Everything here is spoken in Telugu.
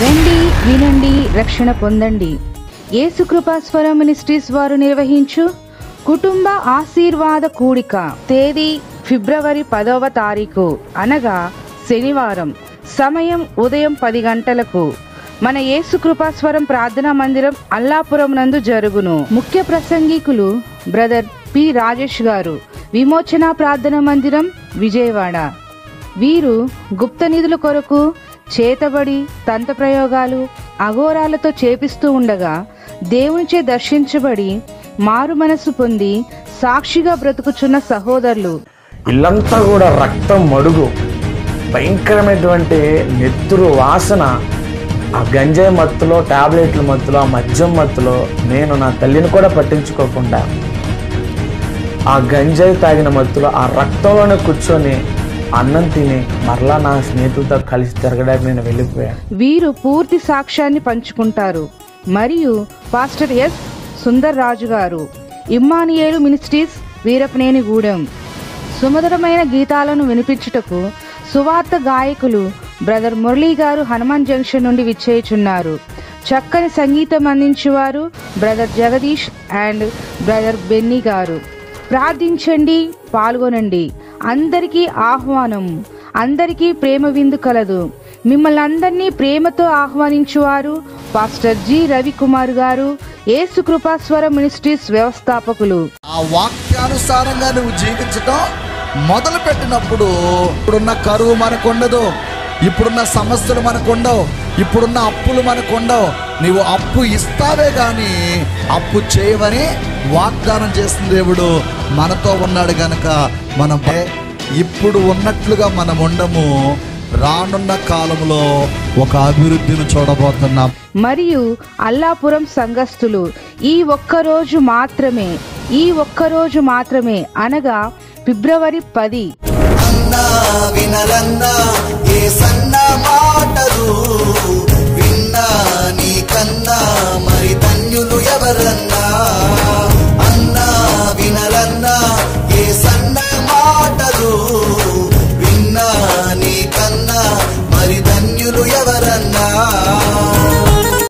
రండి, వినండి, రక్షణ పొందండి. యేసుకృపా స్వరం మినిస్ట్రీస్ వారు నిర్వహించు కుటుంబ ఆశీర్వాద కూడిక. తేదీ ఫిబ్రవరి 10వ తారీఖు అనగా శనివారం. సమయం ఉదయం 10 గంటలకు. మన యేసుకృపా స్వరం ప్రార్థనా మందిరం అల్లాపురం నందు జరుగును. ముఖ్య ప్రసంగికులు బ్రదర్ పి రాజేష్ గారు, విమోచన ప్రార్థనా మందిరం, విజయవాడ. వీరు గుప్త నిధుల కొరకు చేతబడి తంత్ర ప్రయోగాలు అఘోరాలతో చేపిస్తూ ఉండగా దేవునిచే దర్శించబడి మారు మనసు పొంది సాక్షిగా బ్రతుకుచున్న సహోదరులు. ఇల్లంతా కూడా రక్తం మడుగు, భయంకరమైనటువంటి నెత్తురు వాసన. ఆ గంజాయి మత్తులో, టాబ్లెట్ల మత్తులో, ఆ మద్యం మత్తులో నేను నా తల్లిని కూడా పట్టించుకోకుండా ఆ గంజాయి తాగిన మత్తులో ఆ రక్తంలోనే కూర్చొని అన్నం తిని మరలా నా స్నేహితులతో కలిసి తిరగడానికి నేను వెళ్ళిపోయాను. వీరు పూర్తి సాక్ష్యాన్ని పంచుకుంటారు. మరియు పాస్టర్ ఎస్ సుందర్ రాజు గారు, ఇమ్మానుయేలు మినిస్ట్రీస్, వీరపనేనిగూడెం. సుమధురమైన గీతాలను వినిపించుటకు సువార్త గాయకులు బ్రదర్ మురళీ గారు హనుమాన్ జంక్షన్ నుండి విచ్చేయుచున్నారు. చక్కని సంగీతం అందించేవారు brother Jagadish and brother Benny గారు. ప్రార్థించండి, పాల్గొనండి. అందరికీ ఆహ్వానం. అందరికీ ప్రేమ విందు కలదు. మిమ్మల్ని అందరినీ ప్రేమతో ఆహ్వానించువారు పాస్టర్ జి రవికుమార్ గారు, యేసుకృపా స్వరం మినిస్ట్రీస్ వ్యవస్థాపకులు. ఆ వాక్యానుసారంగా నువ్వు జీవించటం మొదలు పెట్టినప్పుడు ఇప్పుడున్న కరువు మనకు ఉండదు, ఇప్పుడున్న సమస్యలు మనకు ఉండవు, ఇప్పుడున్న అప్పులు మనకు ఉండవు. నీవు అప్పు ఇస్తావే కానీ అప్పు చేయవని వాగ్దానం చేసిన దేవుడు మనతో ఉన్నాడు గనక మనం ఇప్పుడు ఉన్నట్లుగా మనం ఉండము. రానున్న కాలంలో ఒక అభివృద్ధిని చూడబోతున్నాం. మరియు అల్లాపురం సంఘస్థులు ఈ ఒక్కరోజు మాత్రమే అనగా ఫిబ్రవరి 10. అన్నా వినరన్నా ఏ సన్న మాటలు